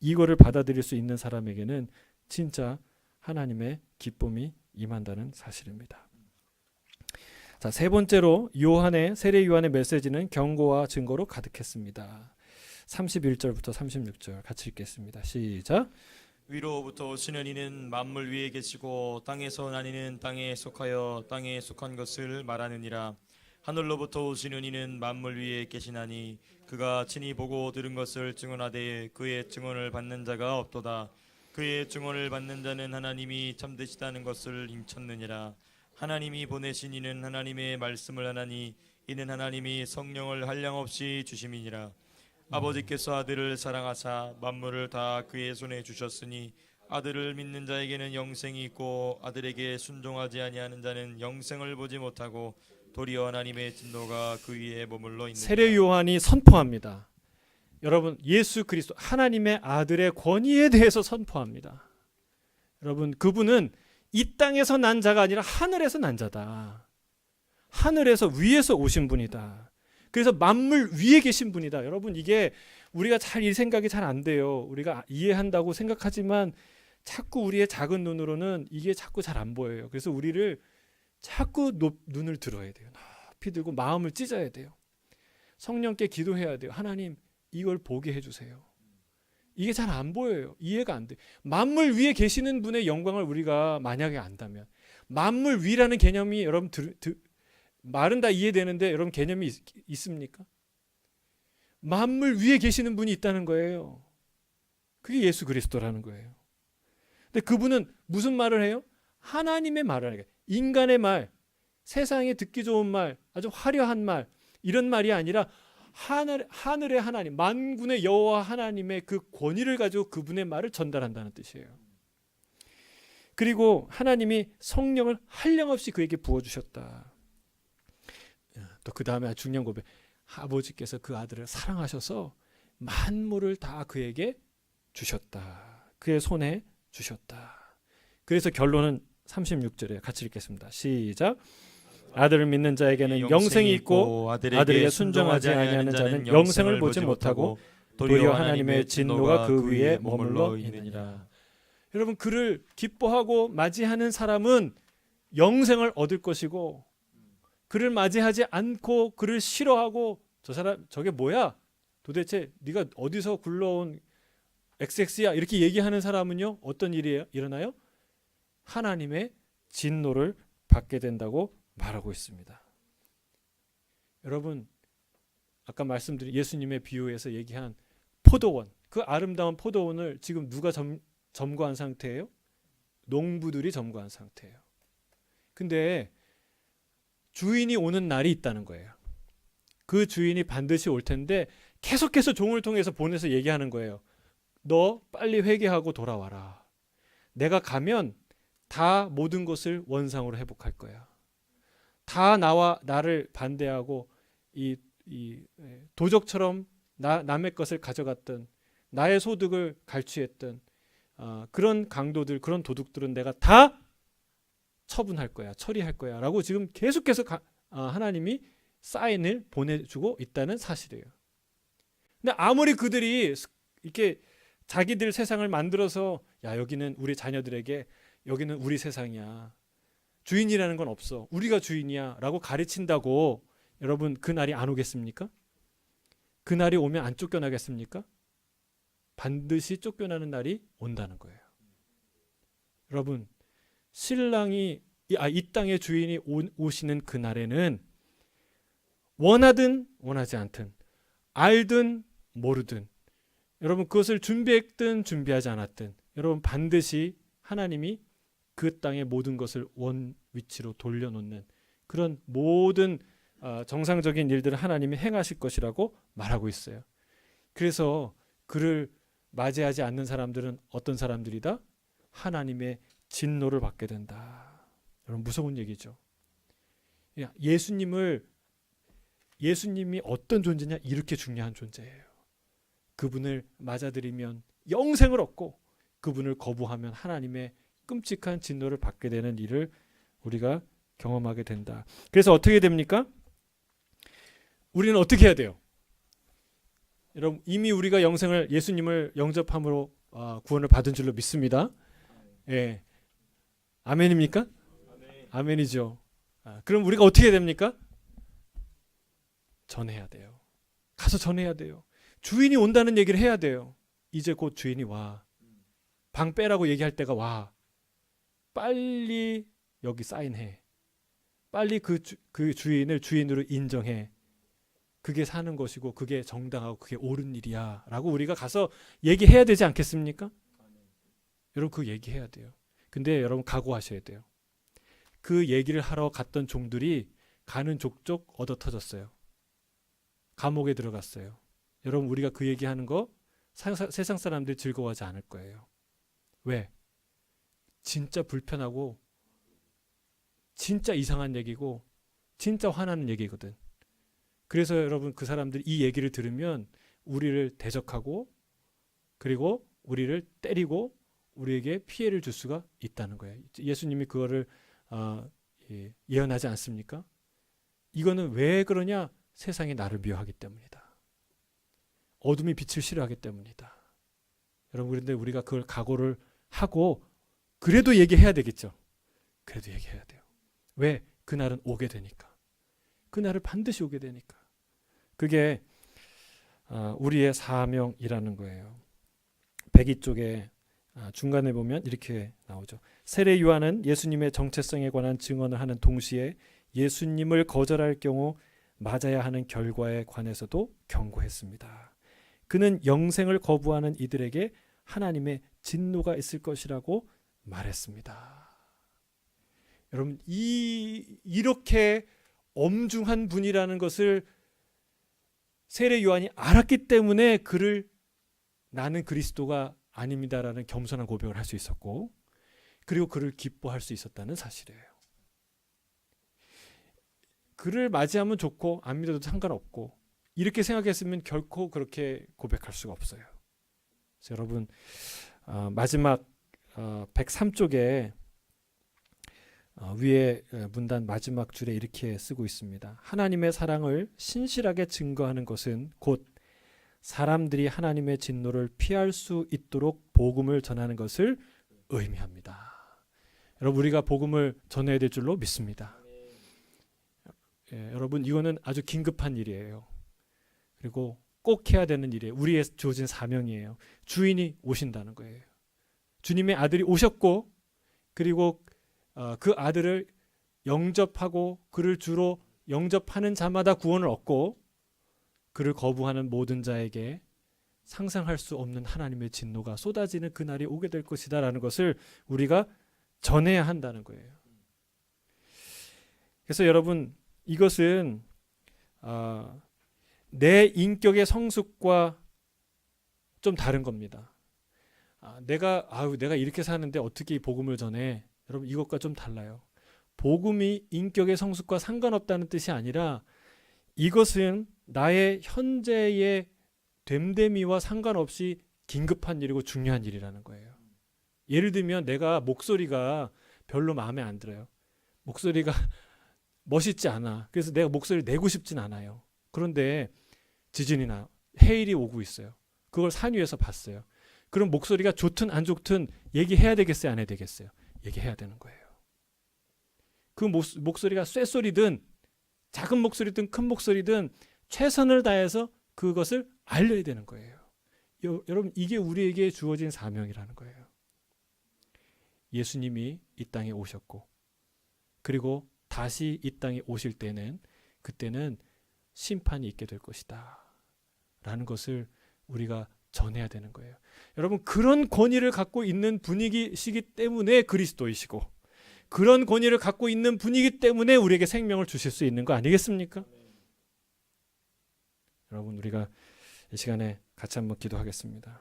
이거를 받아들일 수 있는 사람에게는 진짜 하나님의 기쁨이 임한다는 사실입니다. 자, 세 번째로 세례 요한의 메시지는 경고와 증거로 가득했습니다. 31절부터 36절 같이 읽겠습니다. 시작. 위로부터 오시는 이는 만물 위에 계시고 땅에서 난 이는 땅에 속하여 땅에 속한 것을 말하느니라. 하늘로부터 오시는 이는 만물 위에 계시나니 그가 친히 보고 들은 것을 증언하되 그의 증언을 받는 자가 없도다. 그의 증언을 받는 자는 하나님이 참되시다는 것을 인쳤느니라. 하나님이 보내신 이는 하나님의 말씀을 하나니 이는 하나님이 성령을 한량없이 주심이니라. 아버지께서 아들을 사랑하사 만물을 다 그의 손에 주셨으니 아들을 믿는 자에게는 영생이 있고 아들에게 순종하지 아니하는 자는 영생을 보지 못하고 도리어 하나님의 진노가 그 위에 머물러 있느니라. 세례 요한이 선포합니다. 여러분, 예수 그리스도 하나님의 아들의 권위에 대해서 선포합니다. 여러분, 그분은 이 땅에서 난 자가 아니라 하늘에서 난 자다. 하늘에서 위에서 오신 분이다. 그래서 만물 위에 계신 분이다. 여러분, 이게 우리가 이 생각이 잘 안 돼요. 우리가 이해한다고 생각하지만 자꾸 우리의 작은 눈으로는 이게 자꾸 잘 안 보여요. 그래서 우리를 자꾸 눈을 들어야 돼요. 높이 들고 마음을 찢어야 돼요. 성령께 기도해야 돼요. 하나님, 이걸 보게 해주세요. 이게 잘 안 보여요. 이해가 안 돼요. 만물 위에 계시는 분의 영광을 우리가 만약에 안다면, 만물 위라는 개념이 여러분 말은 다 이해되는데 여러분 개념이 있습니까? 만물 위에 계시는 분이 있다는 거예요. 그게 예수 그리스도라는 거예요. 근데 그분은 무슨 말을 해요? 하나님의 말을 하는 거예요. 인간의 말, 세상에 듣기 좋은 말, 아주 화려한 말, 이런 말이 아니라 하늘의 하나님, 만군의 여호와 하나님의 그 권위를 가지고 그분의 말을 전달한다는 뜻이에요. 그리고 하나님이 성령을 한량없이 그에게 부어주셨다. 또 그 다음에 중요한 고백, 아버지께서 그 아들을 사랑하셔서 만물을 다 그에게 주셨다. 그의 손에 주셨다. 그래서 결론은 36절에 같이 읽겠습니다. 시작. 아들을 믿는 자에게는 영생이 있고 아들에게 순종하지 아니하는 자는 영생을 보지 못하고 도리어 하나님의 진노가 그 위에 머물러 있느니라. 여러분, 그를 기뻐하고 맞이하는 사람은 영생을 얻을 것이고, 그를 맞이하지 않고 그를 싫어하고 저게 뭐야? 도대체 네가 어디서 굴러온 XX야? 이렇게 얘기하는 사람은요, 어떤 일이 일어나요? 하나님의 진노를 받게 된다고 말하고 있습니다. 여러분, 아까 말씀드린 예수님의 비유에서 얘기한 포도원, 그 아름다운 포도원을 지금 누가 점거한 상태예요? 농부들이 점거한 상태예요. 근데 주인이 오는 날이 있다는 거예요. 그 주인이 반드시 올 텐데 계속해서 종을 통해서 보내서 얘기하는 거예요. 너 빨리 회개하고 돌아와라. 내가 가면 다 모든 것을 원상으로 회복할 거야. 다 나를 반대하고 이 도적처럼 남의 것을 가져갔던, 나의 소득을 갈취했던 그런 강도들, 그런 도둑들은 내가 다 처분할 거야, 처리할 거야 라고 지금 계속해서 하나님이 사인을 보내주고 있다는 사실이에요. 근데 아무리 그들이 이렇게 자기들 세상을 만들어서 야, 여기는 우리 자녀들에게, 여기는 우리 세상이야, 주인이라는 건 없어, 우리가 주인이야 라고 가르친다고 여러분 그 날이 안 오겠습니까? 그 날이 오면 안 쫓겨나겠습니까? 반드시 쫓겨나는 날이 온다는 거예요. 여러분, 신랑이 이 땅의 주인이 오시는 그 날에는 원하든 원하지 않든, 알든 모르든, 여러분 그것을 준비했든 준비하지 않았든, 여러분 반드시 하나님이 그 땅의 모든 것을 원 위치로 돌려놓는 그런 모든 정상적인 일들을 하나님이 행하실 것이라고 말하고 있어요. 그래서 그를 맞이하지 않는 사람들은 어떤 사람들이다? 하나님의 진노를 받게 된다. 여러분 무서운 얘기죠. 예수님이 어떤 존재냐? 이렇게 중요한 존재예요. 그분을 맞아들이면 영생을 얻고, 그분을 거부하면 하나님의 끔찍한 진노를 받게 되는 일을 우리가 경험하게 된다. 그래서 어떻게 됩니까? 우리는 어떻게 해야 돼요? 여러분 이미 우리가 예수님을 영접함으로 구원을 받은 줄로 믿습니다. 예, 아멘입니까? 아멘이죠. 그럼 우리가 어떻게 해야 됩니까? 전해야 돼요. 가서 전해야 돼요. 주인이 온다는 얘기를 해야 돼요. 이제 곧 주인이 와. 방 빼라고 얘기할 때가 와. 빨리 여기 사인해. 빨리 그 주인을 주인으로 인정해. 그게 사는 것이고 그게 정당하고 그게 옳은 일이야 라고 우리가 가서 얘기해야 되지 않겠습니까? 여러분 그 얘기해야 돼요. 근데 여러분 각오하셔야 돼요. 그 얘기를 하러 갔던 종들이 가는 족족 얻어 터졌어요. 감옥에 들어갔어요. 여러분 우리가 그 얘기하는 거 세상 사람들이 즐거워하지 않을 거예요. 왜? 진짜 불편하고 진짜 이상한 얘기고 진짜 화나는 얘기거든. 그래서 여러분 그 사람들이 이 얘기를 들으면 우리를 대적하고 그리고 우리를 때리고 우리에게 피해를 줄 수가 있다는 거예요. 예수님이 그거를 예언하지 않습니까? 이거는 왜 그러냐? 세상이 나를 미워하기 때문이다. 어둠이 빛을 싫어하기 때문이다. 여러분 그런데 우리가 그걸 각오를 하고 그래도 얘기해야 되겠죠. 그래도 얘기해야 돼요. 왜? 그날은 오게 되니까. 그날을 반드시 오게 되니까. 그게 우리의 사명이라는 거예요. 102쪽에 중간에 보면 이렇게 나오죠. 세례 요한은 예수님의 정체성에 관한 증언을 하는 동시에 예수님을 거절할 경우 맞아야 하는 결과에 관해서도 경고했습니다. 그는 영생을 거부하는 이들에게 하나님의 진노가 있을 것이라고 말했습니다. 여러분 이렇게 엄중한 분이라는 것을 세례 요한이 알았기 때문에 그를 나는 그리스도가 아닙니다라는 겸손한 고백을 할 수 있었고, 그리고 그를 기뻐할 수 있었다는 사실이에요. 그를 맞이하면 좋고 안 믿어도 상관없고 이렇게 생각했으면 결코 그렇게 고백할 수가 없어요. 그래서 여러분 마지막 103쪽에 위에 문단 마지막 줄에 이렇게 쓰고 있습니다. 하나님의 사랑을 신실하게 증거하는 것은 곧 사람들이 하나님의 진노를 피할 수 있도록 복음을 전하는 것을 의미합니다. 여러분 우리가 복음을 전해야 될 줄로 믿습니다. 여러분 이거는 아주 긴급한 일이에요. 그리고 꼭 해야 되는 일이에요. 우리의 주어진 사명이에요. 주인이 오신다는 거예요. 주님의 아들이 오셨고 그리고 그 아들을 영접하고 그를 주로 영접하는 자마다 구원을 얻고 그를 거부하는 모든 자에게 상상할 수 없는 하나님의 진노가 쏟아지는 그날이 오게 될 것이다라는 것을 우리가 전해야 한다는 거예요. 그래서 여러분, 이것은 내 인격의 성숙과 좀 다른 겁니다. 내가 이렇게 사는데 어떻게 이 복음을 전해? 여러분, 이것과 좀 달라요. 복음이 인격의 성숙과 상관없다는 뜻이 아니라 이것은 나의 현재의 됨됨이와 상관없이 긴급한 일이고 중요한 일이라는 거예요. 예를 들면 내가 목소리가 별로 마음에 안 들어요. 목소리가 멋있지 않아. 그래서 내가 목소리를 내고 싶진 않아요. 그런데 지진이 나, 해일이 오고 있어요. 그걸 산 위에서 봤어요. 그럼 목소리가 좋든 안 좋든 얘기해야 되겠어요? 안 해야 되겠어요? 얘기해야 되는 거예요. 그 목소리가 쇠소리든 작은 목소리든 큰 목소리든 최선을 다해서 그것을 알려야 되는 거예요. 여러분, 이게 우리에게 주어진 사명이라는 거예요. 예수님이 이 땅에 오셨고 그리고 다시 이 땅에 오실 때는 그때는 심판이 있게 될 것이다 라는 것을 우리가 전해야 되는 거예요. 여러분, 그런 권위를 갖고 있는 분위기시기 때문에 그리스도이시고 그런 권위를 갖고 있는 분위기 때문에 우리에게 생명을 주실 수 있는 거 아니겠습니까? 여러분, 우리가 이 시간에 같이 한번 기도하겠습니다.